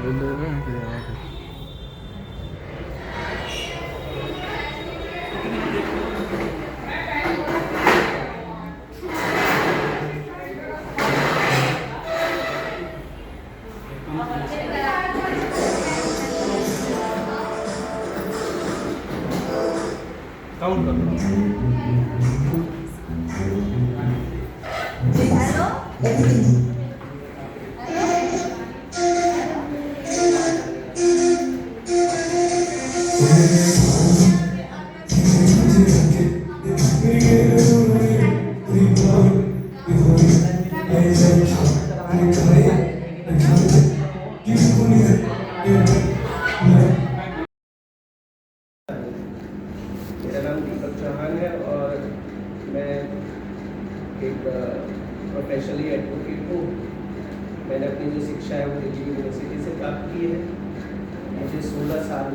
Count कर मेरा नाम दीपक चौहान है और मैं एक प्रोफेशनली एडवोकेट हूँ। मैंने अपनी जो शिक्षा है वो दिल्ली यूनिवर्सिटी से प्राप्त की है। मुझे 16 साल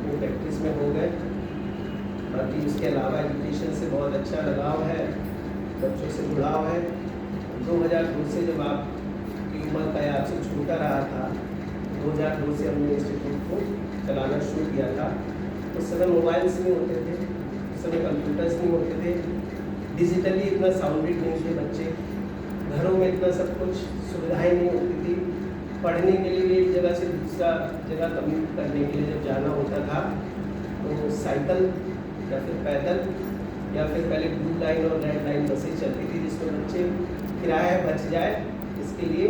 वो प्रैक्टिस में हो गए। बाकी उसके अलावा एजुकेशन से बहुत अच्छा लगाव है, बच्चों से जुड़ाव है। 2002 से जब आपकी उम्र का आपसे छोटा रहा था, 2002 से हमने इंस्टीट्यूट को चलाना शुरू किया था। उस समय मोबाइल्स नहीं होते थे, उस समय कंप्यूटर्स नहीं होते थे, डिजिटली इतना साउंडेड नहीं थे बच्चे, घरों में इतना सब कुछ सुविधाएं नहीं होती थी। पढ़ने के लिए एक जगह से दूसरा जगह कम्यूट करने के लिए जब जाना होता था तो साइकिल या फिर पैदल या फिर पहले ब्लू लाइन और रेड लाइन बसें चलती थी, जिसमें बच्चे किराया बच जाए इसके लिए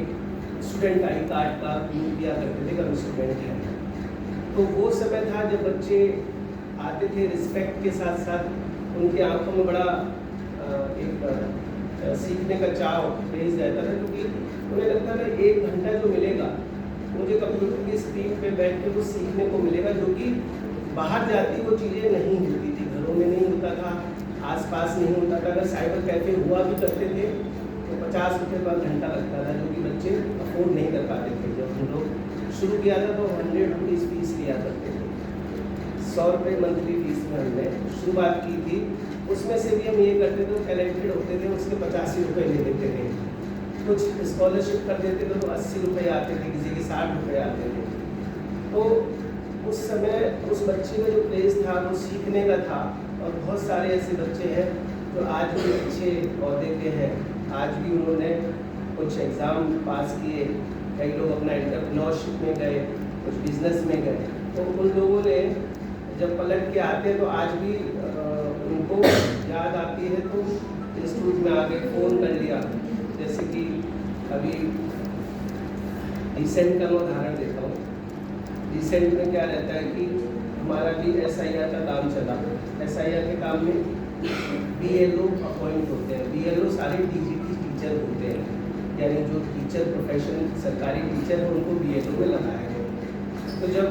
एक स्टूडेंट आई कार्ड का यूज किया करते थे कि हम स्टूडेंट हैं। तो वो समय था जब बच्चे आते थे, रिस्पेक्ट के साथ साथ उनकी आंखों में बड़ा एक सीखने का चाव तेज रहता था, क्योंकि उन्हें लगता था 1 घंटा जो मिलेगा मुझे कंप्यूटर की स्क्रीन पे बैठ के वो सीखने को मिलेगा, जो कि बाहर जाती वो चीज़ें नहीं होती थी, घरों में नहीं होता था, आसपास नहीं होता था। अगर साइबर कैफ़े हुआ भी करते थे तो 50 रुपये पर घंटा लगता था, जो कि बच्चे अफोर्ड नहीं कर पाते थे। जब हम लोग शुरू किया था तो 100 रुपीज़ फीस लिया करते थे, 100 रुपये मंथली फीस में हमने शुरुआत की थी। उसमें से भी हम ये करते थे, कलेक्टेड होते थे, उसके 85 रुपये ले लेते थे। कुछ स्कॉलरशिप कर देते थे तो 80 रुपये आते थे, किसी के 60 रुपये आते थे। तो उस समय उस बच्चे में जो क्रेज़ था वो सीखने का था। और बहुत सारे ऐसे बच्चे हैं जो आज भी अच्छे ओहदे पे हैं, आज भी उन्होंने कुछ एग्ज़ाम पास किए, कई लोग अपना एंटरप्रेन्योरशिप में गए, कुछ बिजनेस में गए। तो उन लोगों ने जब पलट के आते हैं तो आज भी उनको याद आती है, तो इंस्टीट्यूट में आके फ़ोन कर लिया। जैसे कि अभी रिसेंट का मैं उदाहरण देता हूँ। रिसेंट में क्या रहता है कि हमारा भी SIR का काम चला। SIR के काम में BLO अपॉइंट होते हैं। BLO सारे DGT टीचर होते हैं, यानी जो टीचर प्रोफेशन सरकारी टीचर है उनको BLO में लगाया गया। तो जब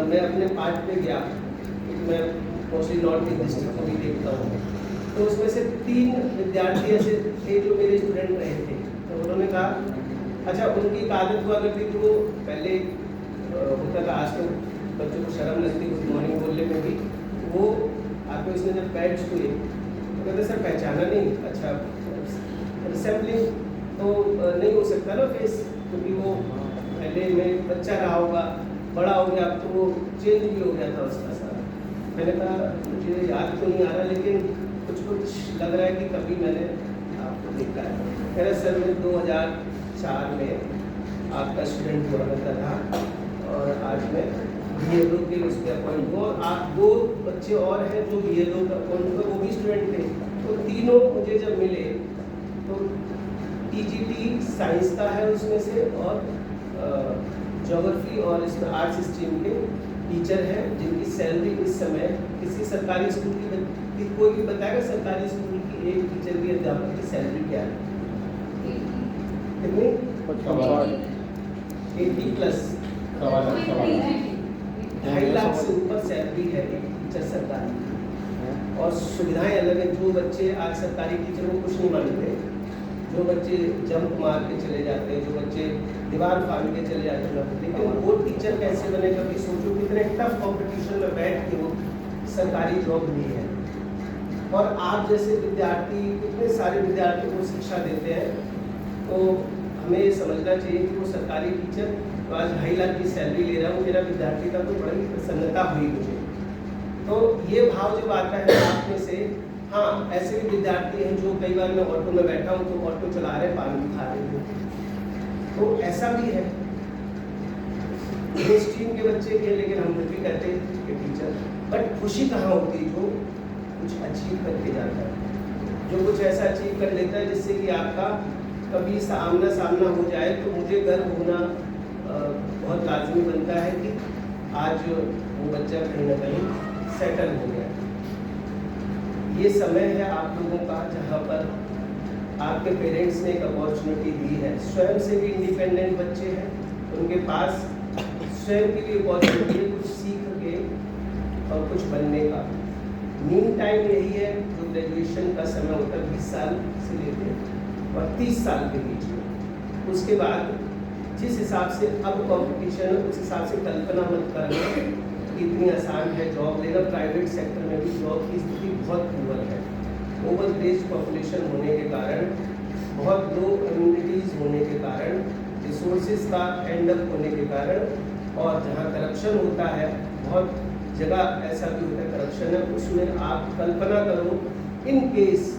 मैं अपने पार्ट पे गया, मैं मोस्टली नॉर्थ ईस्ट डिस्ट्रिक्ट को भी देखता हूँ, तो उसमें से 3 विद्यार्थी ऐसे थे जो मेरे स्टूडेंट रहे थे। तो उन्होंने कहा अच्छा, उनकी एक आदत हुआ करती थी, वो पहले होता था, आज तो बच्चों को शर्म लगती गुड मॉर्निंग बोलने में भी, वो आपको इसने जब बैच हुए तो कहते सर पहचाना नहीं। अच्छा, रिसेंबलिंग तो नहीं हो सकता ना फेस, क्योंकि वो पहले में बच्चा रहा होगा, बड़ा हो गया, अब तो वो चेंज भी हो गया था उसका सारा। मैंने कहा मुझे याद तो नहीं आ रहा, लेकिन कुछ कुछ लग रहा है कि कभी मैंने आपको देखा है। कह रहे सर मैं 2004 में आपका स्टूडेंट हुआ करता था और आज मैं BLO के उस पर अपॉइंट हुआ, और आप 2 बच्चे और हैं जो BLO का अपॉइंट हुआ, वो भी स्टूडेंट थे। तो तीनों मुझे जब मिले तो TGT साइंस का है उसमें से, और ज्योग्राफी और इसमें आर्ट्स स्ट्रीम के टीचर हैं, जिनकी सैलरी इस समय किसी सरकारी स्कूल की कोई भी बताएगा सरकारी स्कूल की एक टीचर की अध्यापक की सैलरी क्या है? कितनी? 80 प्लस 2.5 लाख से ऊपर सैलरी है एक टीचर सरकारी। और सुविधाएं अलग हैं। जो बच्चे आज सरकारी टीचर को कुछ नहीं मानते, जो बच्चे जंप मार के चले जाते हैं, जो बच्चे दीवार फाड़ के चले जाते हैं, लेकिन वो टीचर कैसे बने? कभी सोचो कितने टफ कंपटीशन में बैठ के वो सरकारी जॉब ली है। और आप जैसे विद्यार्थी, कितने सारे विद्यार्थियों को शिक्षा देते हैं। तो हमें ये समझना चाहिए कि वो सरकारी टीचर तो आज 2.5 लाख की सैलरी ले रहा हूँ, मेरा विद्यार्थी था तो बड़ी प्रसन्नता हुई मुझे। तो ये भाव जब आता है आप में से, हाँ ऐसे भी विद्यार्थी हैं जो कई बार मैं ऑटो में बैठा हूँ तो ऑटो चला रहे पान भी खा रहे हैं, तो ऐसा भी है स्ट्रीम के बच्चे के, लेकिन हम भी कहते हैं कि टीचर, बट खुशी कहाँ होती है जो कुछ अचीव करके जाता है, जो कुछ ऐसा अचीव कर लेता है जिससे कि आपका कभी आमना सामना हो जाए तो मुझे गर्व होना बहुत लाजमी बनता है कि आज वो बच्चा कहीं ना कहीं सेटल हो गया। ये समय है आप लोगों का जहाँ पर आपके पेरेंट्स ने एक अपॉर्चुनिटी दी है, स्वयं से भी इंडिपेंडेंट बच्चे हैं, उनके पास स्वयं की भी अपॉर्चुनिटी है कुछ सीख के और कुछ बनने का। मीन टाइम यही है जो ग्रेजुएशन का समय होता है 20 साल से लेकर और 30 साल के बीच में। उसके बाद जिस हिसाब से अब कंपटीशन है उस हिसाब से कल्पना मत करना कि इतनी आसान है जॉब लेना। प्राइवेट सेक्टर में भी जॉब की स्थिति बहुत पुअर है, ओवर एज पॉपुलेशन होने के कारण, बहुत लो इम्यूनिटीज़ होने के कारण, रिसोर्सेज का एंड अप होने के कारण, और जहाँ करप्शन होता है बहुत जगह ऐसा भी होता है करप्शन है, उसमें आप कल्पना करो इन केस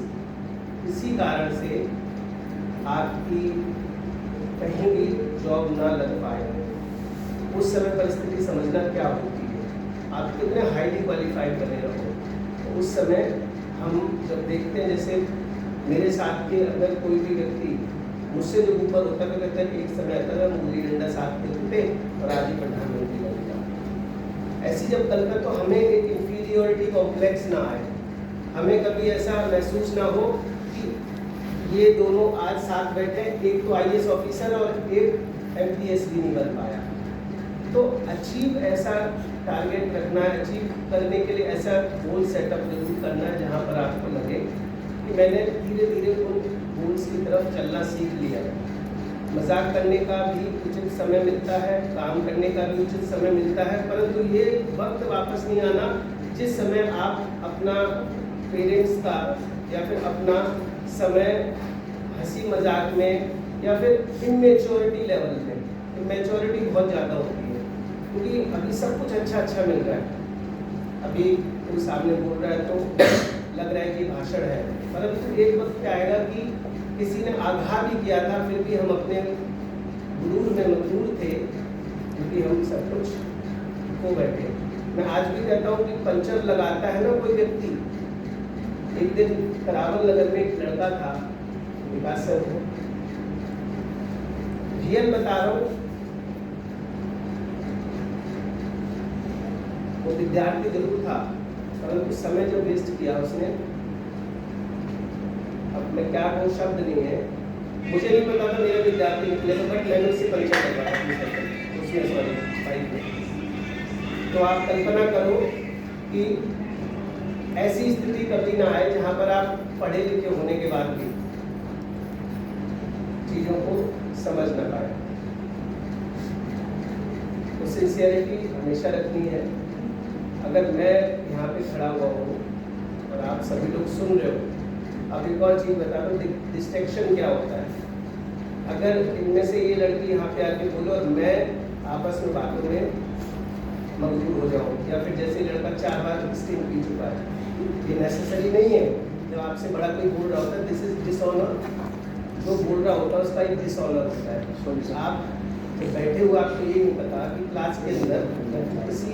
किसी कारण से आपकी कहीं भी जॉब ना लग पाए, उस समय परिस्थिति समझना क्या होती है। आप कितने हाईली क्वालिफाइड बने रहो, तो उस समय हम जब देखते हैं, जैसे मेरे साथ के अगर कोई भी व्यक्ति मुझसे जो ऊपर होता है तो कहते हैं एक समय आता है मुरली डंडा साथ में होते और आज ही प्रधानमंत्री बन गया। ऐसी जब कल्पना, तो हमें एक इंफीरियोरिटी कॉम्प्लेक्स ना आए, हमें कभी ऐसा महसूस ना हो कि ये दोनों आज साथ बैठे, एक तो IAS ऑफिसर और एक MPS भी नहीं बन पाया। तो अचीव ऐसा टारगेट रखना है, अचीव करने के लिए ऐसा गोल सेटअप जरूर करना है जहाँ पर आपको लगे कि मैंने धीरे धीरे उन गोल्स की तरफ चलना सीख लिया। मजाक करने का भी उचित समय मिलता है, काम करने का भी उचित समय मिलता है, परंतु ये वक्त वापस नहीं आना जिस समय आप अपना पेरेंट्स का या फिर अपना समय हंसी मजाक में या फिर इमेच्योरिटी लेवल पे, इमेच्योरिटी बहुत ज़्यादा होती है क्योंकि अभी सब कुछ अच्छा मिल रहा है। अभी कोई सामने बोल रहा है तो लग रहा है कि भाषण है, परंतु एक वक्त क्या आएगा कि किसी ने आगाह भी किया था, फिर भी हम अपने गुरूर में मजबूर थे क्योंकि हम सब कुछ खो बैठे। मैं आज भी कहता हूँ कि पंचर लगाता है ना कोई व्यक्ति। एक दिन करावल नगर में एक लड़का था, विकास सर को रियल बता रहा हूँ, वो विद्यार्थी जरूर था परंतु समय जो वेस्ट किया उसने, अब मैं क्या कहूँ शब्द नहीं है, मुझे नहीं पता था मेरा विद्यार्थी निकलेगा, बट मैंने उससे पंचर लगवाया उसमें, सॉरी बाइक में। तो आप कल्पना करो कि ऐसी स्थिति कभी ना आए जहाँ पर आप पढ़े लिखे होने के बाद भी चीज़ों को समझ ना पाए। तो सिंसियरिटी हमेशा रखनी है। अगर मैं यहाँ पे खड़ा हुआ हूँ और आप सभी लोग सुन रहे हो, अब एक और चीज़ बता दो, डिस्ट्रैक्शन क्या होता है। अगर इनमें से ये लड़की यहाँ पे आके बोलो और मैं आपस में बातों में मजबूर हो जाऊँ, या फिर जैसे लड़का 4 बार स्टिंग पी चुका है, ये नेसेसरी नहीं है। जब आपसे बड़ा कोई बोल रहा होता है दिस इज डिसऑनर, जो बोल रहा होता है उसका एक डिसऑनर होता है। आप तो बैठे हुए आपको ये नहीं पता कि क्लास के अंदर किसी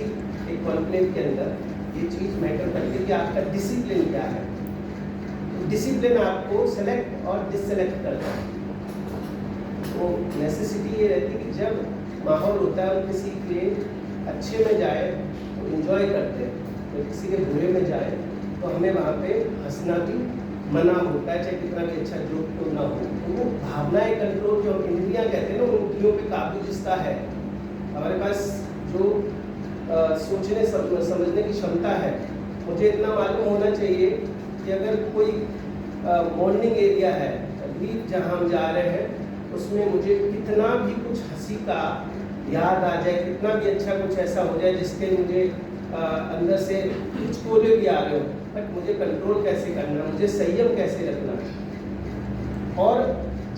एक कॉन्क्लेव के अंदर ये चीज़ मैटर करती है कि आपका डिसिप्लिन क्या है। तो डिसिप्लिन आपको सेलेक्ट और डिससेलेक्ट करता है। तो नेसेसिटी ये रहती है कि जब माहौल होता है और किसी के अच्छे में जाए तो इन्जॉय करते हैं, तो किसी के बुरे में जाए तो हमें वहाँ पे हंसना भी मना होता है, चाहे कितना भी अच्छा जोक क्यों ना हो। तो वो भावनाएं कंट्रोल जो इंद्रियाँ कहते हैं ना, उन पे काबू जिसका है, हमारे पास जो सोचने समझने की क्षमता है। मुझे इतना मालूम होना चाहिए कि अगर कोई मॉर्निंग एरिया है अभी जहाँ हम जा रहे हैं, उसमें मुझे कितना भी कुछ हंसी का याद आ जाए, कितना भी अच्छा कुछ ऐसा हो जाए जिसके मुझे अंदर से हिचकोले भी आ रहे हो, बट मुझे कंट्रोल कैसे करना, मुझे संयम कैसे रखना। और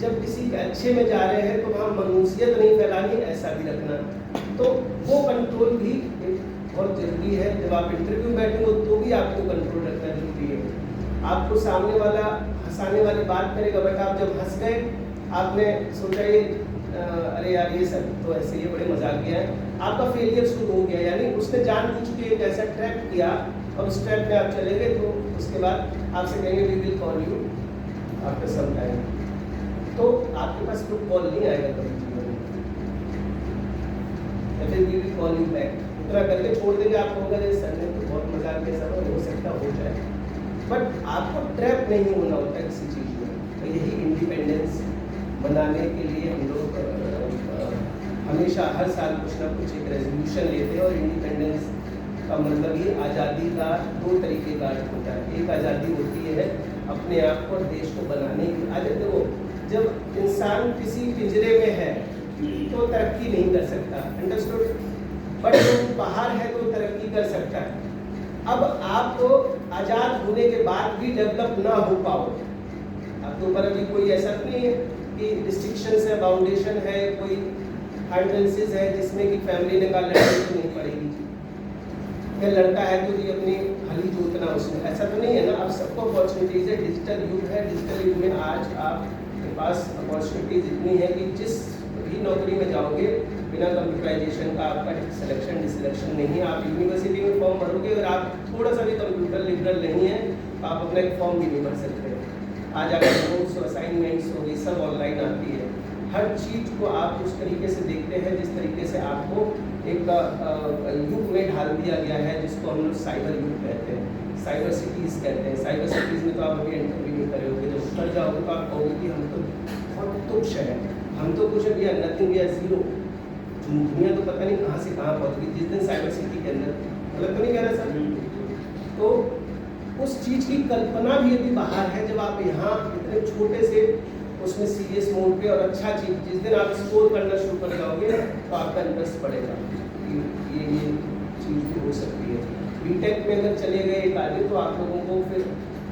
जब किसी के अच्छे में जा रहे हैं तो वहाँ मनुष्यत नहीं फैलानी, ऐसा भी रखना। तो वो कंट्रोल भी एक बहुत जरूरी है। जब आप इंटरव्यू बैठेंगे तो भी आपको कंट्रोल रखना जरूरी है। आपको सामने वाला हंसाने वाली बात करेगा, बट आप जब हंस गए, आपने सोचा ये अरे यार ये सब तो ऐसे ही बड़े मजाक किया है, आपका फेलियर शुरू हो गया। यानी उसने जानबूझ के एक ऐसा ट्रैप किया और उस ट्रैप में आप चले गए, तो उसके बाद आपसे कहेंगे we will call you after some time, तो आपके पास कोई कॉल नहीं आएगा कभी जीवन में, या फिर we will call you back, उतना करके छोड़ देंगे। आप कहोगे सर ने तो बहुत मजाक किया, सब हो सकता हो जाए, बट आपको ट्रैप नहीं होना होता किसी चीज़ में। तो यही इंडिपेंडेंस बनाने के लिए हम लोग हमेशा हर साल कुछ ना कुछ एक रेजोल्यूशन लेते हैं। और इंडिपेंडेंस का मतलब ही आज़ादी का दो तरीके का अर्थ होता है। एक आज़ादी होती है अपने आप को और देश को बनाने की। आज देखो, जब इंसान किसी पिंजरे में है तो तरक्की नहीं कर सकता, अंडरस्टूड, बट जो बाहर है तो तरक्की कर सकता है। अब आप आज़ाद होने के बाद भी डेवलप ना हो पाओ, आपके ऊपर अभी कोई ऐसा नहीं है कि रिस्ट्रिक्शंस है, बाउंडेशन है, कोई हार्डनेसेस है जिसमें कि फैमिली ने कहा लड़की तो नहीं पड़ेगी, या लड़का है तो ये अपनी हली जोतना उसमें, ऐसा तो नहीं है ना। अब सबको अपॉर्चुनिटीज़ है, डिजिटल युग है, डिजिटल युग में आज आपके पास अपॉर्चुनिटीज इतनी है कि जिस भी नौकरी में जाओगे बिना कंप्यूटराइजेशन का आपका सिलेक्शन डिसलेक्शन नहीं है। आप यूनिवर्सिटी में फॉर्म भरोगे, अगर आप थोड़ा सा भी कंप्यूटर लिबरल नहीं है तो आप अपना एक फॉर्म भी नहीं भर सकते। आज आपके नोट्स और असाइनमेंट्स हो गई सब ऑनलाइन आती है। हर चीज़ को आप उस तरीके से देखते हैं जिस तरीके से आपको एक युग में ढाल दिया गया है, जिसको हम लोग साइबर युग कहते हैं, साइबर सिटीज़ कहते हैं। साइबर सिटीज़ में तो आप अभी एंटर भी नहीं करोगे, जब ऊपर जाओगे तो आप कहोगे कि हम तो बहुत तुच्छ है, हम तो कुछ अभी नथिंग, वी आर जीरो। दुनिया तो पता नहीं कहाँ से कहाँ पहुँच गई जिस दिन साइबर सिटी के अंदर, मतलब तो नहीं कह रहा सर। तो उस चीज़ की कल्पना भी यदि बाहर है, जब आप यहाँ इतने छोटे से उसमें सीरियस मोड पे और अच्छा चीज़, जिस दिन आप स्कोर करना शुरू कर जाओगे तो आपका इंटरेस्ट बढ़ेगा कि ये चीज़ भी हो सकती है। बीटेक में अगर चले गए एक आदमी तो आप लोगों को फिर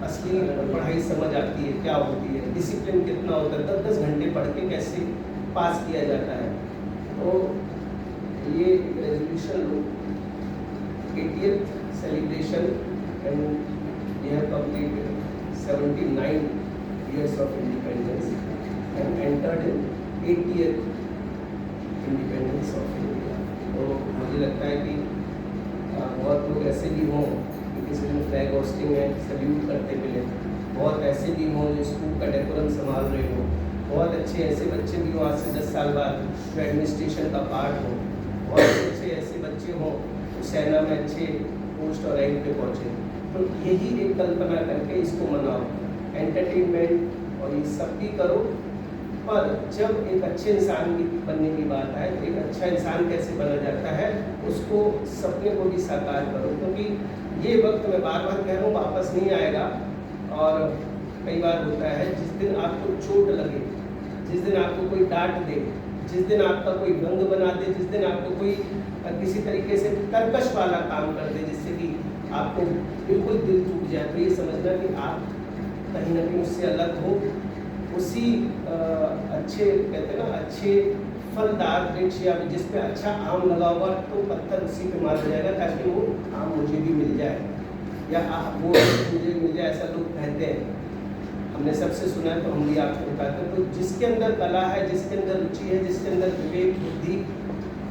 असली पढ़ाई समझ आती है क्या होती है, डिसिप्लिन कितना होता है, 10-10 घंटे पढ़ के कैसे पास किया जाता है। तो ये resolution low, 80th celebration and we have completed 79 years of independence and entered in 80th independence of India। तो मुझे लगता है कि बहुत लोग ऐसे भी हों कि किसी दिन फ्लैग होस्टिंग में सल्यूट करते मिले, बहुत ऐसे भी हों जो स्कूल का डेकोरम संभाल रहे हो, बहुत अच्छे ऐसे बच्चे भी हों आज से 10 साल बाद जो एडमिनिस्ट्रेशन का पार्ट हो, बहुत अच्छे ऐसे बच्चे हों जो सेना में अच्छे पोस्ट और रैंक पे पहुँचे। तो यही एक कल्पना करके इसको मनाओ, एंटरटेनमेंट और ये सब भी करो, पर जब एक अच्छे इंसान की बनने की बात आए तो एक अच्छा इंसान कैसे बना जाता है उसको सपने को भी साकार करो, क्योंकि ये वक्त मैं बार बार कह रहा हूँ वापस नहीं आएगा। और कई बार होता है जिस दिन आपको चोट लगे, जिस दिन आपको कोई डांट दे, जिस दिन आपका कोई गंग बना दे, जिस दिन आपको कोई किसी तरीके से तरकश वाला काम कर दे जिससे कि आपको बिल्कुल दिल टूट जाए, तो ये समझना कि आप कहीं ना कहीं उससे अलग हो, उसी अच्छे कहते हैं ना अच्छे फलदार वृक्ष या जिस पे अच्छा आम लगा हुआ तो पत्थर उसी पे मारा जाएगा ताकि वो आम मुझे भी मिल जाए या वो मुझे मिल जाए, ऐसा लोग कहते हैं। हमने सबसे सुना है तो हम भी आपको बताते हैं। तो जिसके अंदर कला है, जिसके अंदर रुचि है, जिसके अंदर विवेक बुद्धि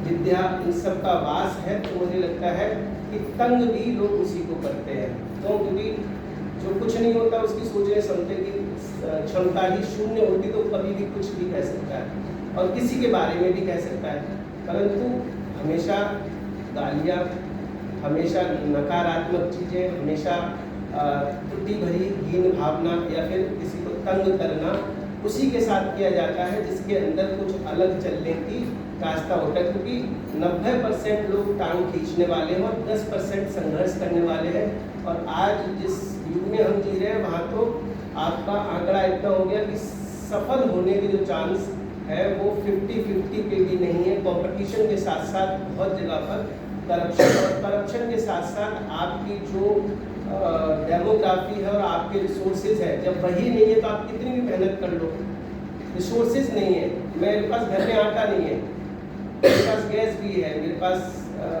विद्या इन सब का वास है, तो मुझे लगता है कि तंग भी लोग उसी को करते हैं। तो क्योंकि जो कुछ नहीं होता उसकी सोचने समझने की क्षमता ही शून्य होती तो कभी भी कुछ भी कह सकता है और किसी के बारे में भी कह सकता है, परंतु हमेशा गालियाँ, हमेशा नकारात्मक चीज़ें, हमेशा त्रुटि भरी हीन भावना या फिर किसी को तंग करना उसी के साथ किया जाता है जिसके अंदर कुछ अलग चलने की रास्ता होता है। क्योंकि 90% लोग टांग खींचने वाले हैं और 10% संघर्ष करने वाले हैं। और आज जिस युग में हम जी रहे हैं वहाँ तो आपका आंकड़ा इतना हो गया कि सफल होने के जो चांस है वो 50-50 पे भी नहीं है। कंपटीशन के साथ साथ बहुत जगह पर करप्शन, और करप्शन के साथ साथ आपकी जो डेमोग्राफी है और आपके रिसोर्सेज है, जब वही नहीं है तो आप कितनी भी मेहनत कर लो रिसोर्सेज नहीं है, मेरे पास घर में आटा नहीं है, मेरे पास गैस भी है, मेरे पास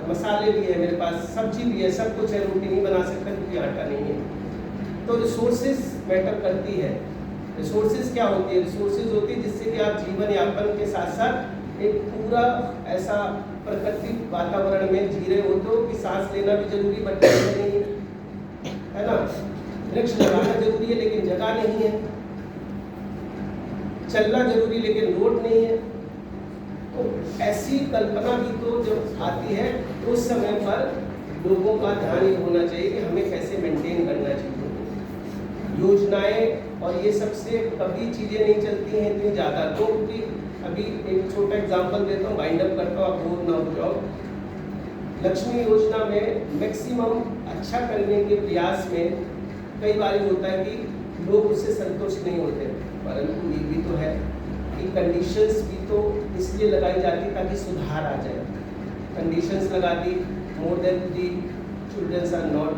मसाले भी है, मेरे पास सब्जी भी है, सब कुछ है, रोटी नहीं बना सकता क्योंकि आटा नहीं है। तो रिसोर्सेज मैटर करती है। रिसोर्सेज क्या होती है? रिसोर्सेज होती है जिससे कि आप जीवन यापन के साथ साथ एक पूरा ऐसा प्राकृतिक वातावरण में जी रहे होते हो कि सांस लेना भी जरूरी बट नहीं है ना, वृक्ष लगाना जरूरी है लेकिन जगह नहीं है, चलना जरूरी लेकिन रोड नहीं है। तो ऐसी कल्पना भी तो जब आती है तो उस समय पर लोगों का ध्यान ये होना चाहिए कि हमें कैसे मेंटेन करना चाहिए योजनाएं, और ये सबसे कभी चीज़ें नहीं चलती हैं इतनी ज़्यादा। तो क्योंकि अभी एक छोटा एग्जांपल देता हूँ, वाइंड अप करता हूँ, आप बोर ना हो जाओ। लक्ष्मी योजना में मैक्सिमम अच्छा करने के प्रयास में कई बार होता है कि लोग उससे संतुष्ट नहीं होते, परंतु ये भी तो है कि कंडीशंस भी तो इसलिए लगाई जाती ताकि सुधार आ जाए। कंडीशंस लगा दी, more than 3 childrens are not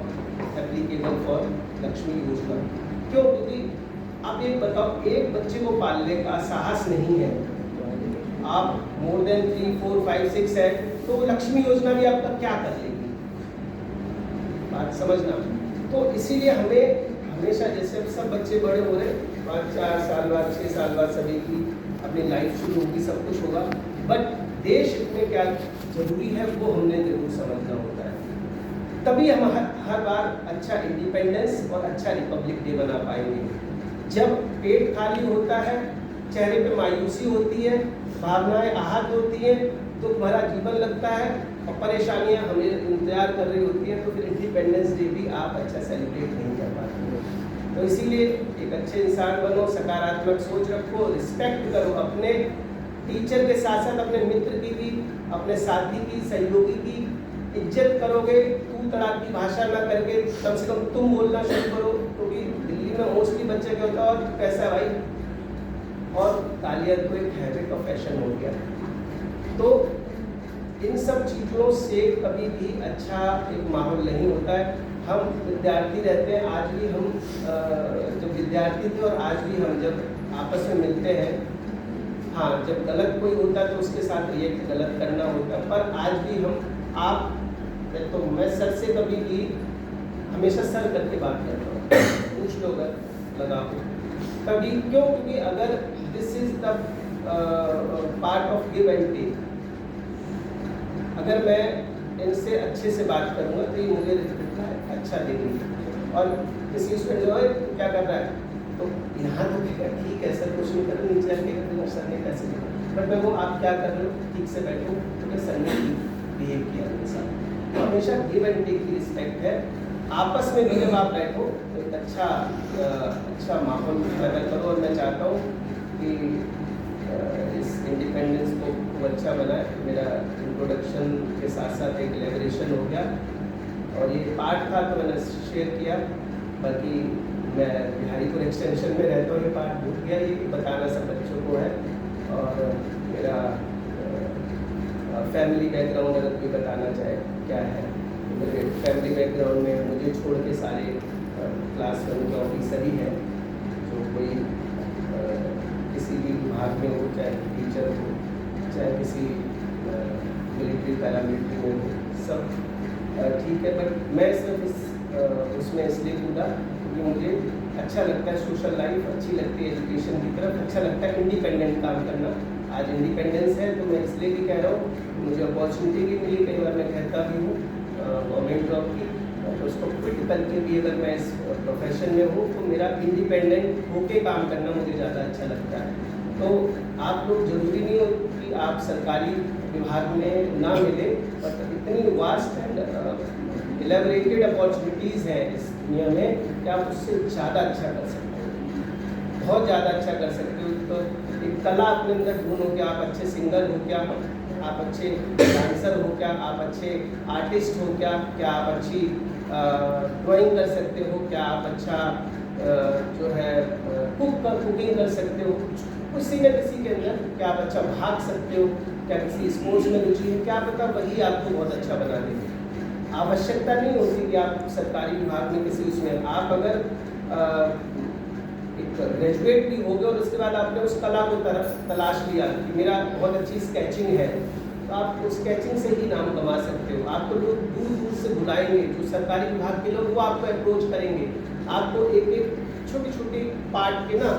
applicable for Lakshmi Yojana. क्यों? क्योंकि आप एक बताओ, एक बच्चे को पालने का साहस नहीं है, आप मोर देन 3, 4, 5, 6 है तो लक्ष्मी योजना भी आपका क्या कर लेगी, बात समझना। तो इसीलिए हमें हमेशा, जैसे सब बच्चे बड़े हो रहे, 4 साल बाद 6 साल बाद सभी की अपनी लाइफ शुरू होगी, सब कुछ होगा, बट देश में क्या जरूरी है वो हमने जरूर समझना होता है। तभी हम हर बार अच्छा इंडिपेंडेंस और अच्छा रिपब्लिक डे बना पाएंगे। जब पेट खाली होता है, चेहरे पे मायूसी होती है, भावनाएं आहत होती हैं, दुख भरा जीवन लगता है और परेशानियां हमें इंतजार कर रही होती हैं, तो फिर इंडिपेंडेंस डे भी आप अच्छा सेलिब्रेट नहीं कर पाते हो। तो इसीलिए एक अच्छे इंसान बनो, सकारात्मक सोच रखो, रिस्पेक्ट करो अपने टीचर के साथ साथ अपने मित्र की भी, अपने साथी की, सहयोगी की इज्जत करोगे, तू तड़ाक की भाषा ना करके कम से कम तुम बोलना शुरू करो। क्योंकि दिल्ली में मोस्टली बच्चे क्या होता है, और कैसा है भाई, और तालियां तो एक हैबिट और फैशन हो गया। तो इन सब चीज़ों से कभी भी अच्छा एक माहौल नहीं होता है। हम विद्यार्थी रहते हैं, आज भी हम जब विद्यार्थी थे और आज भी हम जब आपस में मिलते हैं, हाँ जब गलत कोई होता है तो उसके साथ रिएक्ट गलत करना होता है, पर आज भी हम आप तो मैं सर से कभी भी हमेशा सर करके बात करता हूँ, पूछ लो अगर लगा हो कभी, क्यों? क्योंकि अगर this is the part of give and take, अगर मैं इनसे अच्छे से बात करूँगा तो ये मुझे अच्छा देंगे। और किसी स्टूडेंट जो क्या कर रहा है तो यहाँ तो ठीक है सर, कुछ नहीं कर रहे, नीचे आके कहते सर ने कैसे किया, बट मैं वो आप क्या कर रहे हो, ठीक से बैठो, क्योंकि सर ने बिहेव किया मेरे साथ। तो हमेशा गिव एंड टेक की रिस्पेक्ट है। आपस में भी जब आप बैठो तो एक अच्छा माहौल पैदा करो। और मैं चाहता हूँ कि इस इंडिपेंडेंस को अच्छा बनाए। मेरा इंट्रोडक्शन के साथ साथ एक एलेबरेशन हो गया और ये पार्ट था तो मैंने शेयर किया, बाकी मैं बिहारीपुर एक्सटेंशन में रहता हूँ, ये पार्ट भूल गया, ये बताना सब बच्चों को है। और मेरा फैमिली बैकग्राउंड अगर कोई बताना चाहे क्या है, मेरे फैमिली बैकग्राउंड में मुझे छोड़ के सारे क्लास 1 के ऑफिसर ही हैं, जो कोई किसी भी विभाग में हो, चाहे टीचर हो, चाहे किसी मिलिट्री पैरामिलिट्री में हो, सब ठीक है। बट मैं सिर्फ उसमें इसलिए कूदा क्योंकि मुझे अच्छा लगता है सोशल लाइफ, अच्छी लगती है एजुकेशन की तरफ, अच्छा लगता है इंडिपेंडेंट काम करना। आज इंडिपेंडेंस है तो मैं इसलिए भी कह रहा हूँ, मुझे अपॉर्चुनिटी भी मिली, कई बार मैं कहता भी हूँ गवर्नमेंट जॉब की, तो उसको क्विट करके भी अगर मैं इस प्रोफेशन में हूँ तो मेरा इंडिपेंडेंट होके काम करना मुझे ज़्यादा अच्छा लगता है। तो आप लोग जरूरी नहीं हो कि आप सरकारी विभाग में ना मिले, बट इतनी वास्ट एंड एलेबरेटेड अपॉर्चुनिटीज़ हैं इस दुनिया में कि आप उससे ज़्यादा अच्छा कर सकते हो, बहुत ज़्यादा अच्छा कर सकते हो। तो एक कला अपने अंदर ढूंढो, क्या आप अच्छे सिंगर हो, क्या आप अच्छे डांसर हो, क्या आप अच्छे आर्टिस्ट हो, क्या आप अच्छी ड्राइंग कर सकते हो, क्या आप अच्छा जो है कुकिंग कर सकते हो, किसी न किसी के अंदर क्या आप अच्छा भाग सकते हो, क्या किसी स्पोर्ट्स में रुचि है, क्या पता वही आपको बहुत अच्छा बना देंगे। आवश्यकता नहीं होती कि आप सरकारी विभाग में किसी उसमें, आप अगर एक ग्रेजुएट भी हो गए और उसके बाद आपने उस कला को तलाश लिया कि मेरा बहुत अच्छी स्केचिंग है, तो आप उस स्केचिंग से ही नाम कमा सकते हो। आपको लोग दूर दूर से बुलाएंगे, जो सरकारी विभाग के लोग वो आपको अप्रोच करेंगे, आपको एक एक छोटी छोटी पार्ट के ना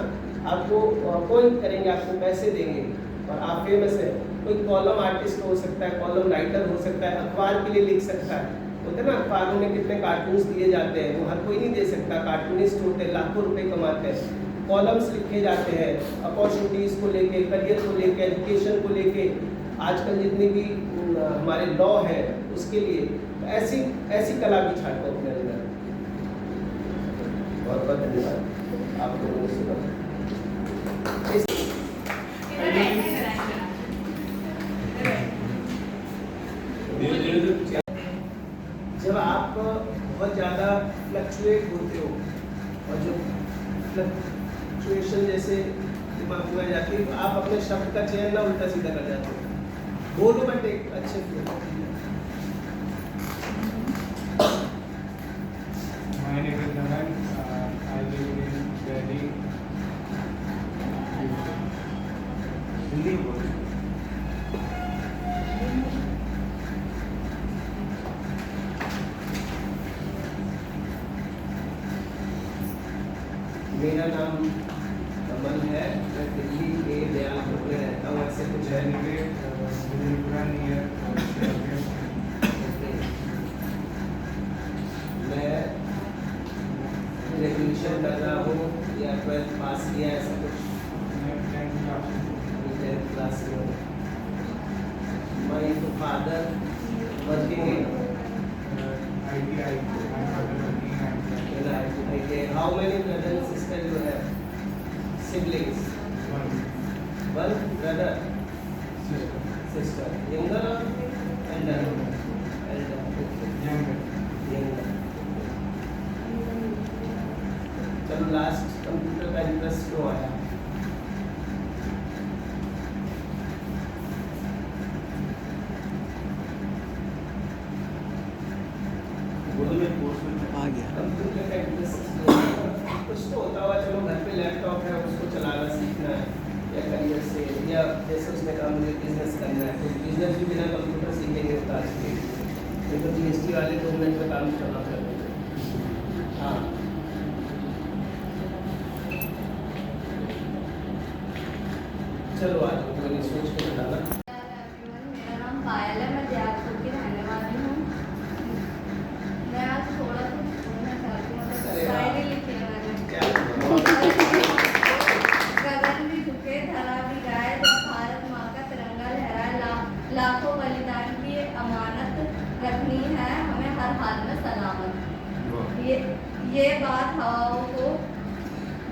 आपको अपॉइंट करेंगे, आपको पैसे देंगे और आप फेमस है। कोई कॉलम आर्टिस्ट हो सकता है, कॉलम राइटर हो सकता है, अखबार के लिए लिख सकता है। होते ना अखबारों में कितने कार्टून्स दिए जाते हैं, वो हर कोई नहीं दे सकता। कार्टूनिस्ट होते हैं, लाखों रुपए कमाते हैं। कॉलम्स लिखे जाते हैं अपॉर्चुनिटीज़ को लेके, करियर को लेके, एजुकेशन को लेके, आजकल जितनी भी हमारे लॉ है उसके लिए। तो ऐसी कला भी छाटो अपने अंदर। बहुत बहुत धन्यवाद आप लोगों ने सुना। जब आप बहुत ज़्यादा फ्लक्चुएट होते हो और जो फ्लक्चुएशन जैसे दिमाग में जाती है, तो आप अपने शब्द का चयन ना उल्टा सीधा कर जाते हो। बोलो बट एक अच्छे flow. My name is Naman. I live in Delhi. Hindi बोलो। मेरा नाम अमन है, मैं दिल्ली के दयालपुर में रहता हूँ। ऐसे कुछ है मैं ग्रेजुएशन कर रहा हूँ या 12th पास किया, ऐसा कुछ 10th क्लास में। My father working in ITI. My father working in ITI. Okay, how many brothers and sisters you have? Siblings? One brother, sister. Younger or elder? Elder. Okay. Younger. चलो last computer का interest क्यों आया? आ गया। Computer का interest कुछ तो होता हुआ, चलो घर पे लैपटॉप है उसको चलाना सीखना है, या करियर से, या जैसे उसने कहा मुझे बिजनेस करना है, तो बिजनेस भी बिना कंप्यूटर सीखेंगे होता आज के। तो GST वाले 2 मिनट में काम करना कर देते। हाँ, चलो आज मैंने सोच के बताना। मेरा नाम पायल है, मैं दयालपुर की रहने वाली हूँ। मैं आज थोड़ा कुछ बोलना चाहती हूँ, मतलब शायरी लिखी है मैंने। गगन भी झुके, धरा भी गाए, जब भारत माँ का तिरंगा लहराए, लाखों बलिदान की ये अमानत रखनी है हमें हर हाल में सलामत। ये बात हवाओं को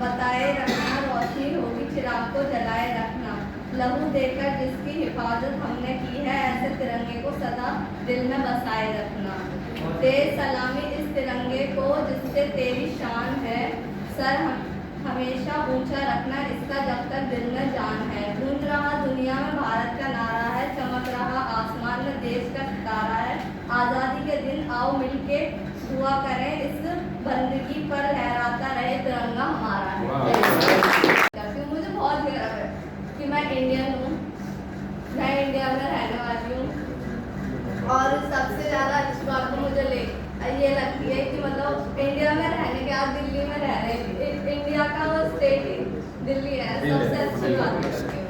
बताए रखना, रोशनी होगी चिराग को जलाए रखना। लहू देकर जिसकी हिफाजत हमने की है, ऐसे तिरंगे को सदा दिल में बसाए रखना। दे सलामी इस तिरंगे को जिससे तेरी शान है, सर हमेशा ऊंचा रखना इसका जब तक दिल में जान है। गूंज रहा दुनिया में भारत का नारा है, चमक रहा आसमान में देश का सितारा है। आज़ादी के दिन आओ मिलके दुआ करें, इस बंदगी पर लहराता रहे तिरंगा हमारा है। मुझे बहुत गर्व है कि मैं इंडियन हूँ, मैं इंडिया में रहने वाली हूँ। और सबसे ज़्यादा अच्छी बात तो मुझे ये लगती है कि मतलब इंडिया में रहने के बाद दिल्ली में रह रहे हैं। इंडिया का वो स्टेट दिल्ली है, सबसे अच्छी बात लगती है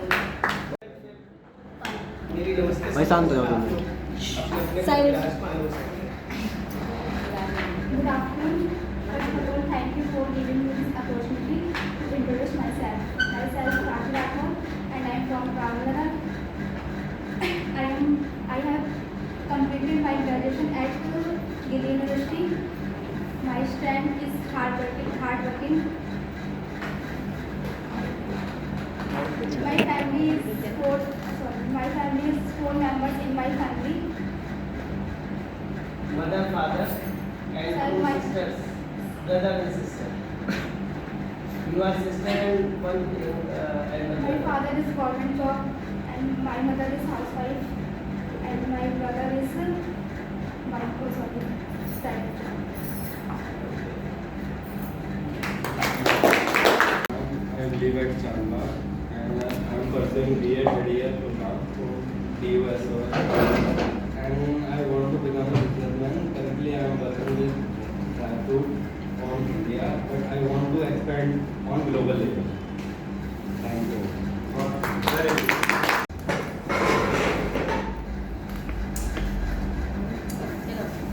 मेरी नमस्ते। भाई शांत हो जाओ। Good afternoon. First of all, thank you for giving me this opportunity to introduce myself. Myself is Raju Rathod and I am from Ramnagar. I have completed my graduation at Delhi University. My strength is hardworking. My family is four members in my family. Mother, father, and Sir, two my- sisters, brother and sister. You are sister and one elder My brother. father is government job and my mother is housewife and my brother is private job. GWAT Chamba, and I'm pursuing BA third year from now to DUSO. And I want to become a businessman. Currently, I am working with Trafruit on India, but I want to expand on global level. Thank you. Very good.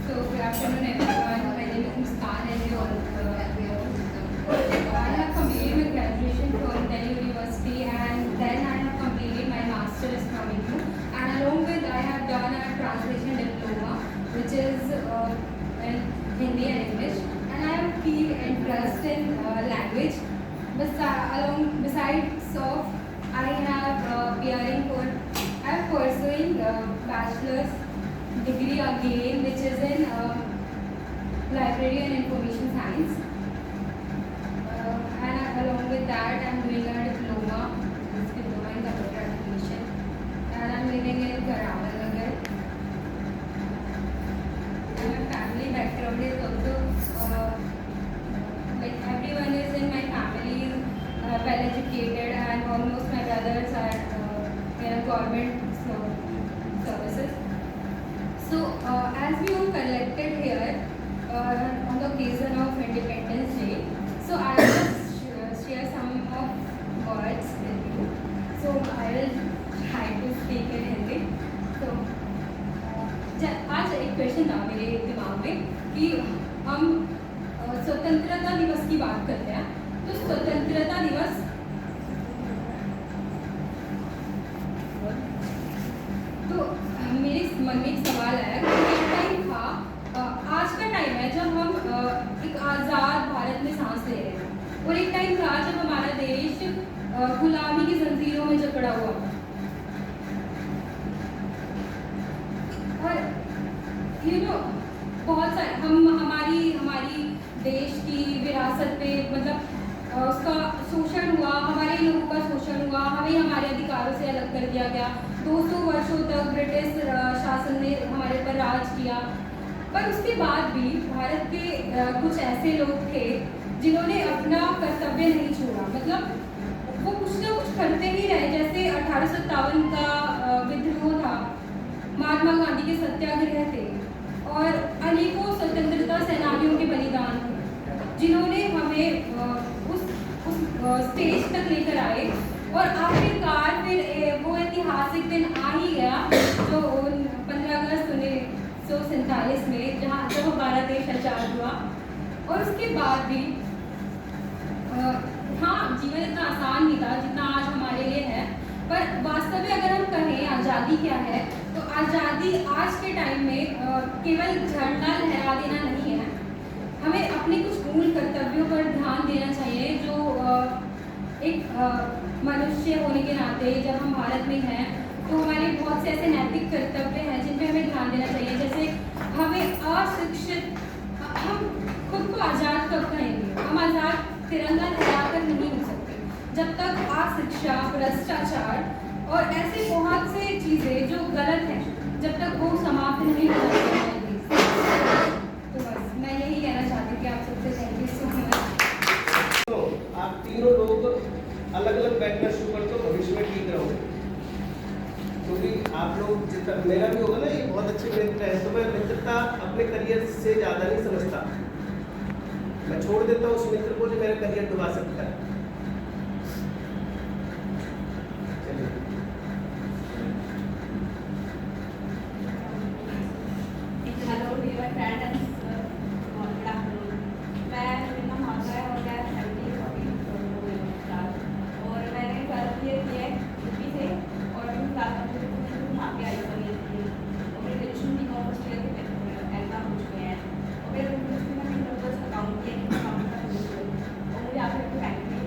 So good afternoon everyone. My name is Muskan and I have completed my graduation from Delhi University and then I have completed my master's from IGNOU, and along with I have done a translation diploma which is in Hindi and English, and I have keen interest in language. Besides of I have pursuing bachelor's degree again, which is in library and information science. And along with that, I'm doing a diploma in computer application, and I'm living in Karamal Nagar. And my family background is also like everyone is in my family is well educated, and almost my brothers are in government services. So, as we all collected here on the occasion of Independence Day, so I will just share some of words with you. So, I will try to speak in Hindi. So, आज एक question था मेरे दिमाग में कि हम स्वतंत्रता दिवस की बात करते हैं, तो स्वतंत्रता दिवस तो मेरे मन में एक सवाल आया कि एक टाइम था, आज का टाइम है जब हम एक आज़ाद भारत में सांस ले रहे हैं, और एक टाइम था जब हमारा देश गुलामी की जंजीरों में जकड़ा हुआ था। और बहुत सारे हमारी देश की विरासत पे मतलब उसका शोषण हुआ, हमारे लोगों का शोषण हुआ, हमें हमारे अधिकारों से अलग कर दिया गया। 200 वर्षों तक ब्रिटिश शासन ने हमारे पर राज किया, पर उसके बाद भी भारत के कुछ ऐसे लोग थे जिन्होंने अपना कर्तव्य नहीं छोड़ा, मतलब वो कुछ ना कुछ करते ही रहे। जैसे 1857 का विद्रोह था, महात्मा गांधी के सत्याग्रह थे, और अनेकों स्वतंत्रता सेनानियों के बलिदान थे जिन्होंने हमें उस स्टेज तक लेकर आए। और आखिरकार फिर वो ऐतिहासिक दिन आ ही गया जो 15 अगस्त 1947 में जब हमारा देश आज़ाद हुआ। और उसके बाद भी हाँ, जीवन इतना आसान नहीं था जितना आज हमारे लिए है, पर वास्तव में अगर हम कहें आज़ादी क्या है, तो आज़ादी आज के टाइम में केवल झंडा लहरा देना नहीं है। हमें अपने कुछ मूल कर्तव्यों पर ध्यान देना चाहिए, जो एक मनुष्य होने के नाते जब हम भारत में हैं तो हमारे बहुत से ऐसे नैतिक कर्तव्य हैं जिन पर हमें ध्यान देना चाहिए। जैसे हमें अशिक्षित, हम खुद को आज़ाद कब कहेंगे? हम आज़ाद तिरंगा लहराकर नहीं हो सकते जब तक अशिक्षा, भ्रष्टाचार और ऐसे बहुत से चीज़ें जो गलत हैं जब तक वो समाप्त नहीं हो जाती। तो बस मैं यही कहना चाहती हूँ कि आप सबसे थैंक यू सो मच। तो आप तीनों लोग अलग अलग बैठना शुरू कर दो, भविष्य में ठीक रहोगे, क्योंकि आप लोग जितना मेरा भी होगा ना, ये बहुत अच्छे मित्र है, तो मैं मित्रता अपने करियर से ज़्यादा नहीं समझता। मैं छोड़ देता हूँ उस मित्र को जो मेरा करियर डुबा सकता है। चलिए, hello dear friend and good afternoon. मैं मेरा नाम है और मैं फैमिली और मैंने 12th ईयर किया है यूपी से, और अभी क्लास में वहाँ पे आई बनी थी, और मेरे ग्रेजुएशन भी फर्स्ट ईयर के एग्जाम हो चुके हैं, और मेरे अकाउंट की और मुझे यहाँ पे बैंक में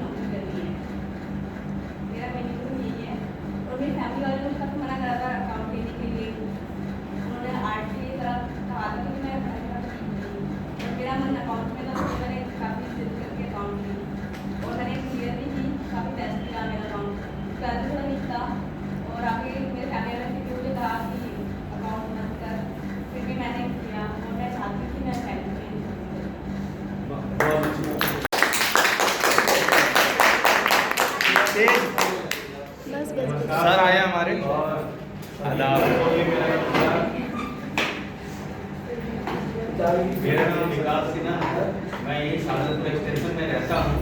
मेरा नाम विकास सिन्हा है, मैं यही शाहजहांपुर एक्सटेंशन में रहता हूँ।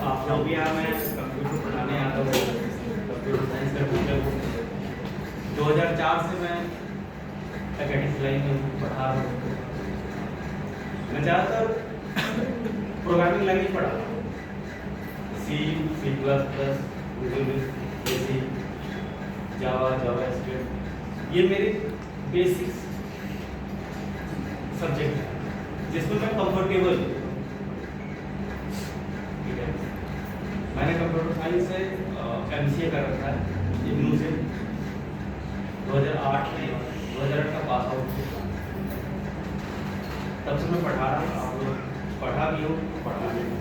आप लोग भी यहाँ मैं कंप्यूटर पढ़ाने आता हूँ, कंप्यूटर साइंस का टीचर हूँ। 2004 से मैं एकेडमिक लाइन में पढ़ा रहा हूँ। मैं ज़्यादातर प्रोग्रामिंग लैंग्वेज पढ़ा रहा हूँ, सी प्लस प्लस, बेसिक, जावा स्क्रिप्ट, ये मेरे बेसिक्स सब्जेक्ट है जिसमें मैं कंफर्टेबल हूँ। ठीक है, मैंने कंप्यूटर साइंस से MCA कर रखा है इग्नू से 2008 का पास आउट। तब से मैं पढ़ा रहा हूँ, आप लोग पढ़ा भी हो, पढ़ा भी हो।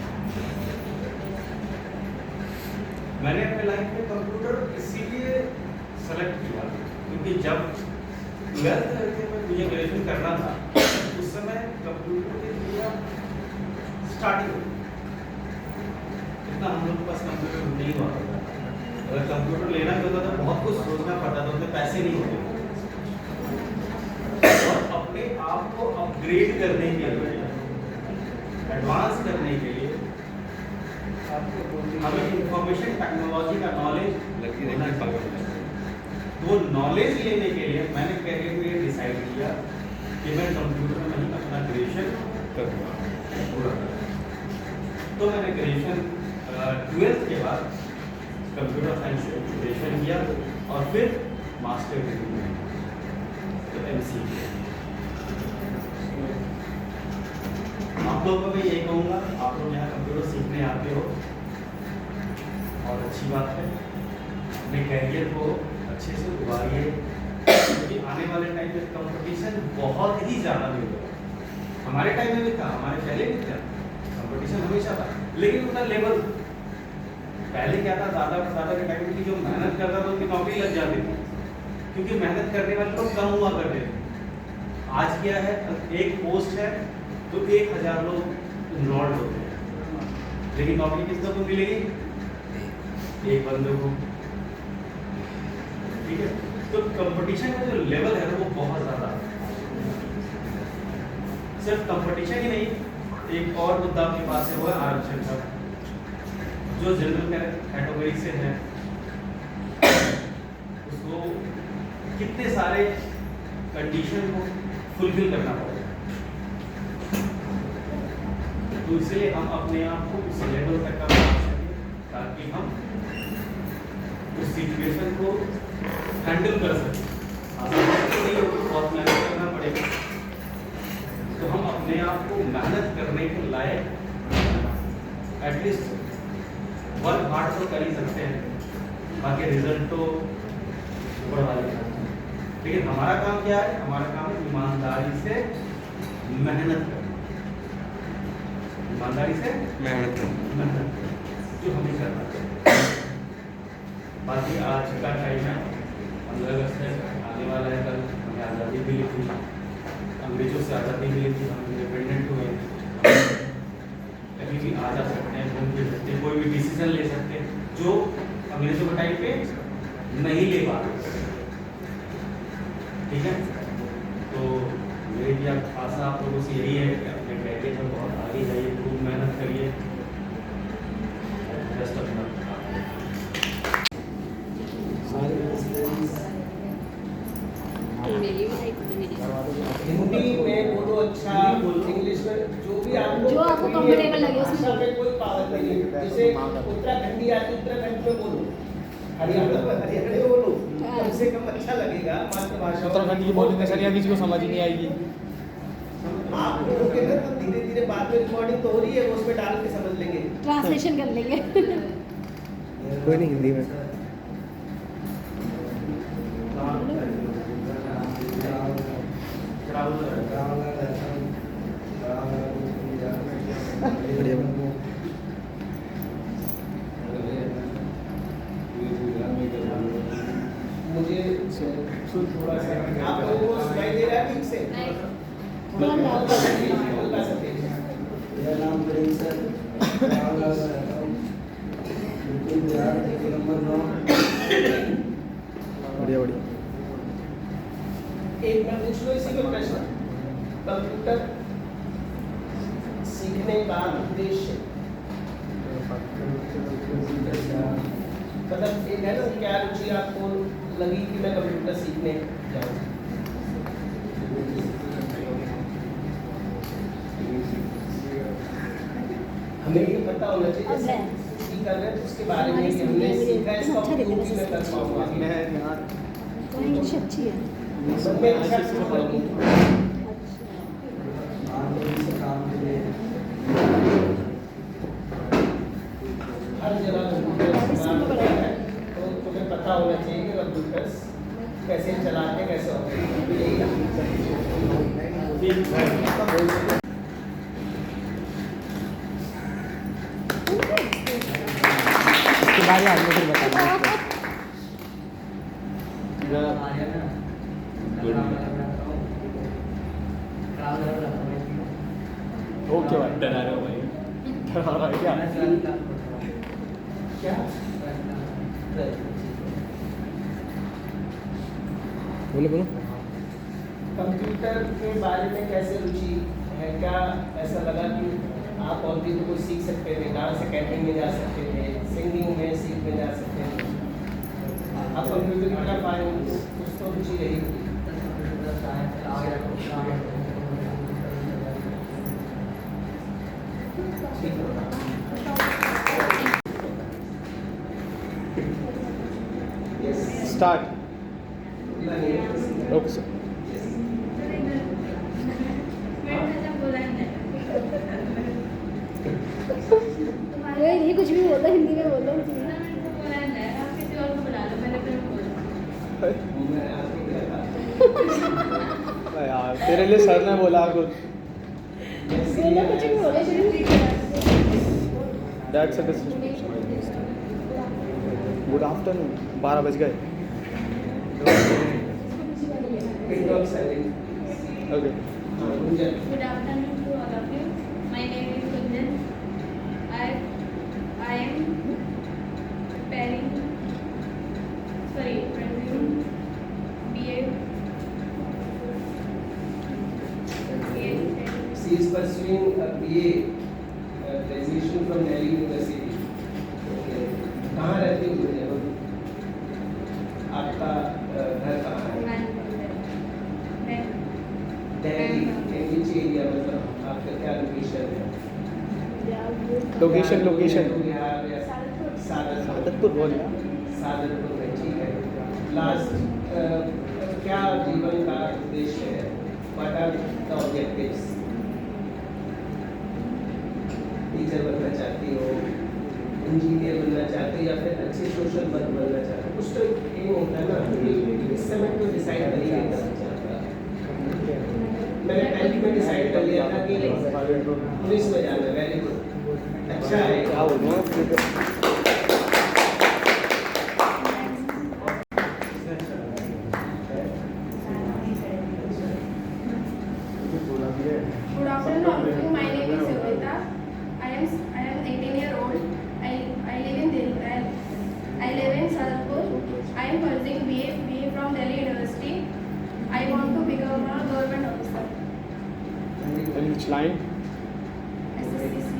मैंने अपने लाइफ में कंप्यूटर इसीलिए सेलेक्ट किया क्योंकि जब 12th करके मैं मुझे ग्रेजुएशन करना था उस समय कंप्यूटर के लिए स्टार्टिंग इतना हम लोग के पास कंप्यूटर नहीं हुआ करता। अगर कंप्यूटर लेना भी होता तो बहुत कुछ सोचना पड़ता था, उसमें पैसे नहीं होते। और अपने आप को अपग्रेड करने के लिए, एडवांस करने के लिए हमें इंफॉर्मेशन टेक्नोलॉजी का नॉलेज होना चाहिए। वो नॉलेज लेने के लिए मैंने कैरियर में डिसाइड किया कि मैं कंप्यूटर में ही अपना ग्रेजुएशन करूँगा पूरा। तो मैंने ग्रेजुएशन 12th के बाद कंप्यूटर साइंस से ग्रेजुएशन किया और फिर मास्टर डिग्री में तो MCA किया। आप लोगों को मैं यही कहूँगा, आप लोग यहाँ कंप्यूटर सीखने आते हो और अच्छी बात है, अपने कैरियर को अच्छे से उभारिए क्योंकि आने वाले टाइम पे कंपटीशन बहुत ही ज़्यादा मिलेगा। हमारे टाइम में भी था, हमारे पहले भी था, कंपटीशन हमेशा था, लेकिन उनका लेवल पहले क्या था, दादा के टाइम में जो मेहनत करता था उनकी नौकरी लग जाती थी क्योंकि मेहनत करने वाले लोग कम हुआ करते थे। आज क्या है, एक पोस्ट है तो 1000 लोग इनरोल्ड होते हैं, लेकिन नौकरी किस को मिलेगी? एक बंदे को। ठीक है, तो कंपटीशन का जो लेवल है वो बहुत ज़्यादा है। सिर्फ कंपटीशन ही नहीं, एक और मुद्दा आपके पास है वो है आरक्षण का, जो जनरल कैटेगरी से है उसको कितने सारे कंडीशन को फुलफिल करना पड़ेगा। तो इसलिए हम अपने आप को उस लेवल तक का बना सकें ताकि हम उस सिचुएशन को हैंडल कर सकें। आसान तो नहीं होगी, बहुत मेहनत करना पड़ेगा। तो हम अपने आप को मेहनत करने के लायक एटलीस्ट वर्क हार्ड तो कर ही सकते हैं, बाकी रिजल्ट तो ऊपर वाले का। लेकिन हमारा काम क्या है? हमारा काम है ईमानदारी से मेहनत करना, ईमानदारी से मेहनत करना जो हमें करना चाहिए। बाकी आज का टाइम है 15 अगस्त है, आने वाला है, कल हमें आज़ादी मिली थी, अंग्रेजों से आज़ादी मिली थी, हम इंडिपेंडेंट हुए। कभी भी आ जा सकते हैं, घूम फिर सकते हैं, कोई भी डिसीजन ले सकते हैं जो अंग्रेजों के टाइम पे नहीं ले पा रहे। ठीक है, तो मेरी भी आशा आप लोगों से यही है कि अपने कैरियर में बहुत आगे जाइए, खूब मेहनत करिए। Best of luck. हिंदी में बोलो, अच्छा इंग्लिश में, जो भी आपको comfortable लगे उसमें भाषा में कोई पाबंदी नहीं है। जैसे उत्तराखंडी आती, उत्तराखंड में बोलो, हरियाणा में बोलो, कम से कम अच्छा लगेगा। मातृभाषा उत्तराखंड की बोलेंगे सर, यहाँ किसी को समझ ही नहीं आएगी। आप लोगों के ना तो धीरे धीरे बाद में रिकॉर्डिंग तो हो रही है, वो उसमें डाल के समझ लेंगे। ट्रांसलेशन कर लेंगे। कोई नहीं, हिंदी में। मुझे थोड़ा सा आप लोगों को सुनाई दे रहा है ठीक से? हल्का सा तेज। मेरा नाम प्रिंस है, बिल्कुल बिहार नंबर 9। बढ़िया बढ़िया। एक मैं पूछ लूँ इसी में प्रश्न, कंप्यूटर सीखने का उद्देश्य मतलब एक है ना, क्या रुचि आपको लगी कि मैं कंप्यूटर सीखने जाऊँ? हमें ये पता होना चाहिए जैसे सीख कर रहे हैं तो उसके बारे में कि हमने सीखा है, इसका उपयोग भी मैं कर पाऊंगा। मैं यहाँ इंग्लिश अच्छी है। सब में अच्छा सीख लगी। आंदोलन से काम के लिए हर जगह कंप्यूटर इस्तेमाल होता है, तो तुम्हें पता होना चाहिए कि कंप्यूटर कैसे चलाते हैं, कैसे ऑपरेट करते हैं। इसके बाद आगे फिर बताना। ओके भाई, डरा रहे हो भाई, डरा रहा है क्या? क्या बोलो बोलो। कंप्यूटर के बारे में कैसे रुचि है? क्या ऐसा लगा कि आप और भी तो कुछ सीख सकते थे, डांस अकेडमी में जा सकते थे, सिंगिंग में सीख में जा सकते थे, आप कंप्यूटर की तरफ आए, कुछ तो रुचि रही होगी। ठीक है। Yes. Start. Yes. Okay sir. ये कुछ भी बोलो, हिंदी में बोलो कुछ भी। मैं आपको क्या था? यार तेरे लिए सर ने बोला कुछ। बोलो कुछ भी बोलो, that's a description. Good afternoon, 12 बज गए। Pin drop silent. Okay. Gunjan. Good afternoon to all of you. My name is Gunjan. I am pursuing BA. She is pursuing a BA graduation from Delhi University. Okay. कहाँ रहती हो गुंजन? आपका घर कहाँ है? Delhi. in which area, मतलब आपका क्या लोकेशन है? लोकेशन बिहार या सादतपुर? सादतपुर बोल रहा। सादतपुर में, ठीक है। लास्ट क्या जीवन का उद्देश्य है? What are the objectives? Teacher बनना चाहती हो, इंजीनियर बनना चाहती हो, या फिर अच्छे सोशल वर्क बनना चाहती हो? कुछ तो एम होता है ना, इस समय तो डिसाइड कर ही नहीं कर मैंने पहले में डिसाइड कर लिया था कि पुलिस में जाना। वेरी गुड, अच्छा है। क्या बोल रहा हूँ? Good afternoon. My name is Yogita. I am 18 years old. I live in Delhi. I live in Sadatpur. I am pursuing BA from Delhi University. I want to become a government officer. In which line? SSC.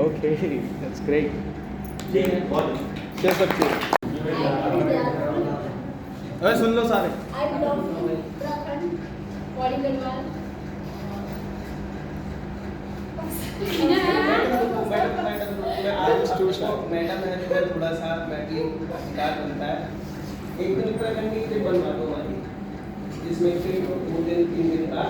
Okay, that's great. ठीक है, बहुत share सकते हो। अरे सुन लो सारे। I belong to Uttarakhand, Wadi Bengal. Madam है तो थोड़ा सा बैटरी का शिकार बनता है। एक दिन उत्तराखंड की ट्रिप बनवा दो हमारी, जिसमें फिर 2-3 दिन का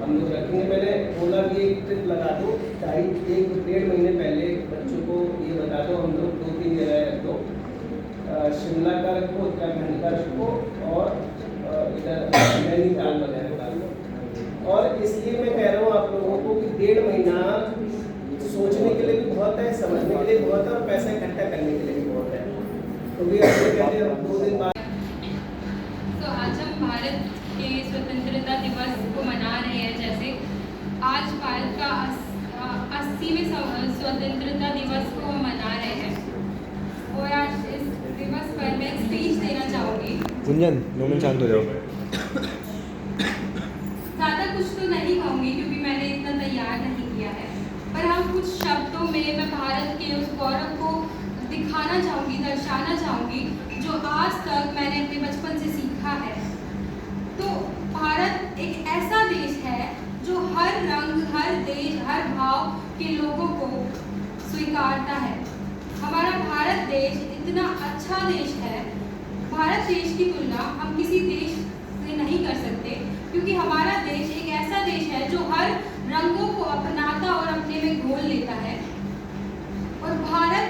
हम लोग रखेंगे। मैंने बोला कि एक ट्रिप लगा दो, 1-1.5 महीने पहले बच्चों को ये बता दो, हम लोग 2-3 जगह रख दो, शिमला का रखो, उत्तराखंड का रखो, और इधर नैनीताल वगैरह का रखो। और इसलिए मैं कह रहा हूँ आप लोगों को कि 1.5 महीना सोचने के लिए भी बहुत है, समझने के लिए बहुत है, और पैसा इकट्ठा करने के लिए भी बहुत है। तो भी आपसे कहते हैं 2 दिन बाद। तो आज हम भारत के स्वतंत्रता दिवस को मना रहे हैं। जैसे आज भारत का 80वें स्वतंत्रता दिवस को हम मना रहे हैं, और आज इस दिवस पर मैं एक स्पीच देना चाहूँगी। गुंजन 2 मिनट शांत हो जाओ। ज़्यादा कुछ तो नहीं कहूँगी क्योंकि मैंने इतना तैयार नहीं किया है, पर हम कुछ शब्दों में मैं भारत के उस गौरव को दिखाना चाहूँगी, दर्शाना चाहूँगी जो आज तक मैंने अपने बचपन से सीखा है। तो भारत एक ऐसा देश है जो हर रंग, हर देश, हर भाव के लोगों को स्वीकारता है। हमारा भारत देश इतना अच्छा देश है, भारत देश की तुलना हम किसी देश से नहीं कर सकते क्योंकि हमारा देश एक ऐसा देश है जो हर रंगों को अपनाता और अपने में घोल लेता है। और भारत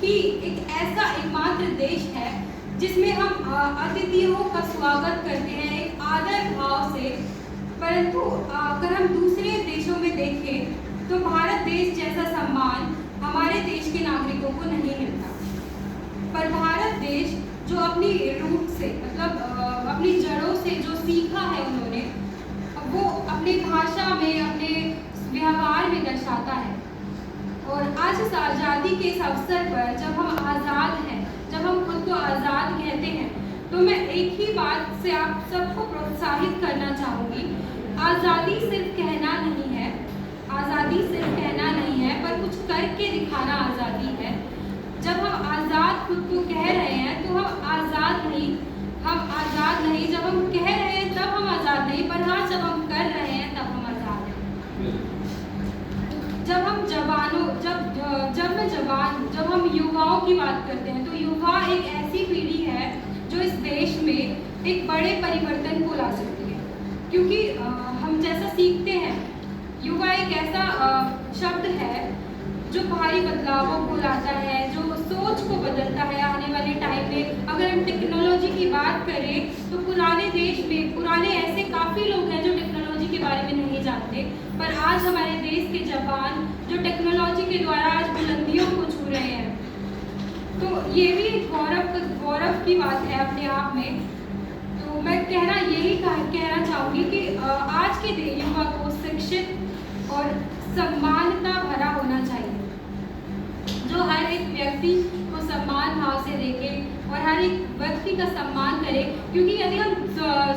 ही एक ऐसा एकमात्र देश है जिसमें हम अतिथियों का स्वागत करते हैं एक आदर भाव से। परंतु अगर हम दूसरे देशों में देखें तो भारत देश जैसा सम्मान हमारे देश के नागरिकों को नहीं मिलता। पर भारत देश जो अपनी रूट से मतलब अपनी जड़ों से जो सीखा है उन्होंने, वो अपनी भाषा में, अपने व्यवहार में दर्शाता है। और आज इस आज़ादी के इस अवसर पर जब हम आज़ाद हैं, जब हम खुद को आज़ाद कहते हैं, तो मैं एक ही बात से आप सबको प्रोत्साहित करना चाहूँगी। आज़ादी सिर्फ कहना नहीं है, आज़ादी सिर्फ कहना नहीं है, पर कुछ करके दिखाना आज़ादी है। जब हम आज़ाद खुद को कह रहे हैं तो हम आज़ाद नहीं, जब हम कह रहे हैं तब हम आज़ाद नहीं, पर हाँ जब हम कर रहे हैं तब हम आज़ाद हैं। जब हम जब हम युवाओं की बात करते हैं तो युवा एक ऐसी पीढ़ी है जो इस देश में एक बड़े परिवर्तन को ला सकती है। क्योंकि हम जैसा सीखते हैं, युवा एक ऐसा शब्द है जो भारी बदलावों को लाता है, जो सोच को बदलता है आने वाले टाइम में। अगर हम टेक्नोलॉजी की बात करें तो पुराने देश में पुराने ऐसे काफ़ी लोग हैं जो टेक्नोलॉजी के बारे में नहीं जानते, पर आज हमारे देश के जवान जो टेक्नोलॉजी के द्वारा आज बुलंदियों को छू रहे हैं। तो ये भी गौरव की बात है अपने आप में। तो मैं कहना चाहूँगी कि आज के युवा को शिक्षित और सम्मानता भरा होना चाहिए, जो हर एक व्यक्ति को सम्मान भाव से देखे और हर एक व्यक्ति का सम्मान करे। क्योंकि यदि हम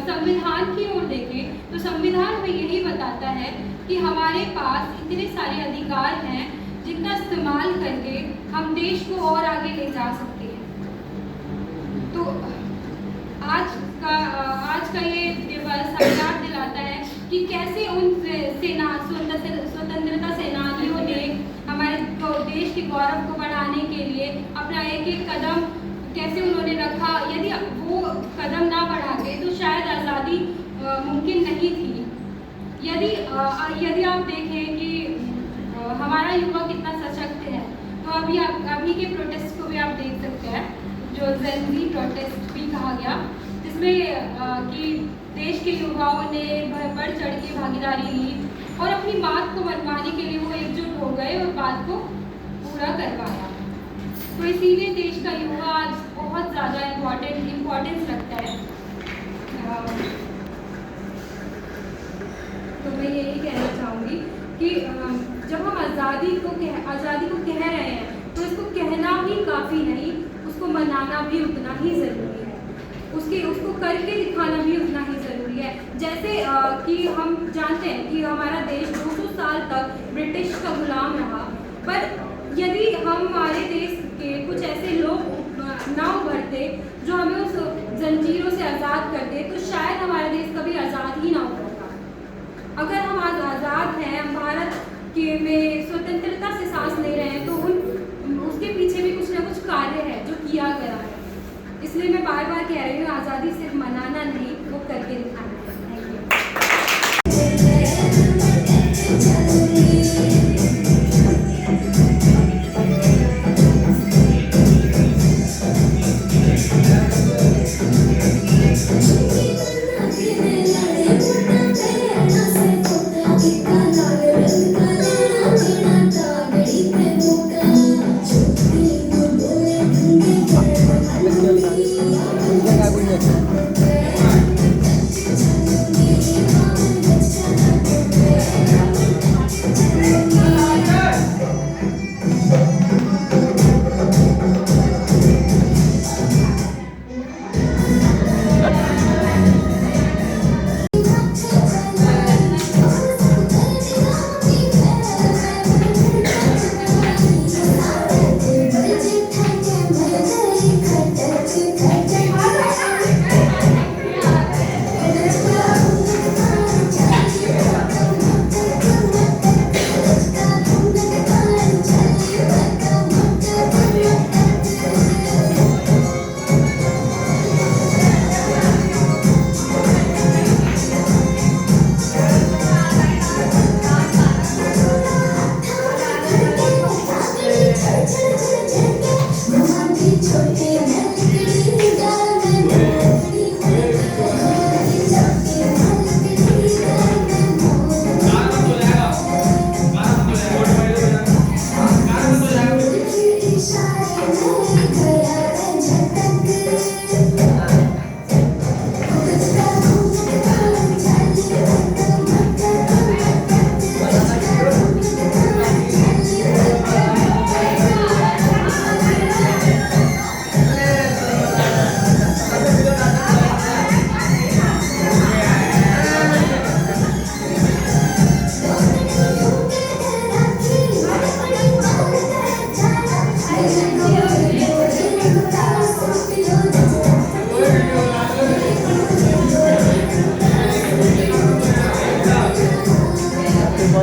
संविधान की ओर देखें तो संविधान हमें यही बताता है कि हमारे पास इतने सारे अधिकार हैं जिनका इस्तेमाल करके हम देश को और आगे ले जा सकते हैं। तो आज का ये दिवस हमें याद दिलाता है कि कैसे उन स्वतंत्रता सेनानियों ने हमारे देश के गौरव को बढ़ाने के लिए अपना एक एक कदम कैसे उन्होंने रखा। यदि वो कदम ना बढ़ाते तो शायद आज़ादी मुमकिन नहीं थी। यदि आप देखें कि हमारा युवा कितना सशक्त है, तो अभी के प्रोटेस्ट को भी आप देख सकते हैं, जो जेन ज़ी प्रोटेस्ट भी कहा गया, जिसमें कि देश के युवाओं ने बढ़ चढ़ के भागीदारी ली और अपनी बात को मनवाने के लिए वो एकजुट हो गए और बात को पूरा करवाया। तो इसीलिए देश का युवा आज बहुत ज़्यादा इम्पोर्टेंस रखता है। तो मैं यही कहना चाहूँगी कि जब हम आज़ादी को कह रहे हैं तो इसको कहना भी काफ़ी नहीं, उसको मनाना भी उतना ही ज़रूरी है, उसको करके दिखाना भी उतना ही ज़रूरी है। जैसे कि हम जानते हैं कि हमारा देश 200 साल तक ब्रिटिश का गुलाम रहा, पर यदि हम हमारे देश के कुछ ऐसे लोग ना उभरते जो हमें उस जंजीरों से आज़ाद करते, तो शायद हमारा देश कभी आज़ाद ही ना उभरता। अगर हम आज आज़ाद हैं, हम भारत के में स्वतंत्रता से सांस ले रहे हैं, तो उसके पीछे भी कुछ ना कुछ कार्य है जो किया गया है। इसलिए मैं बार बार कह रही हूँ, आज़ादी सिर्फ मनाना नहीं, वो करके दिखाना है।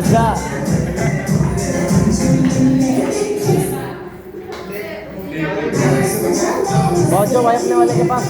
अच्छा पहुंचो भाई अपने वाले के पास।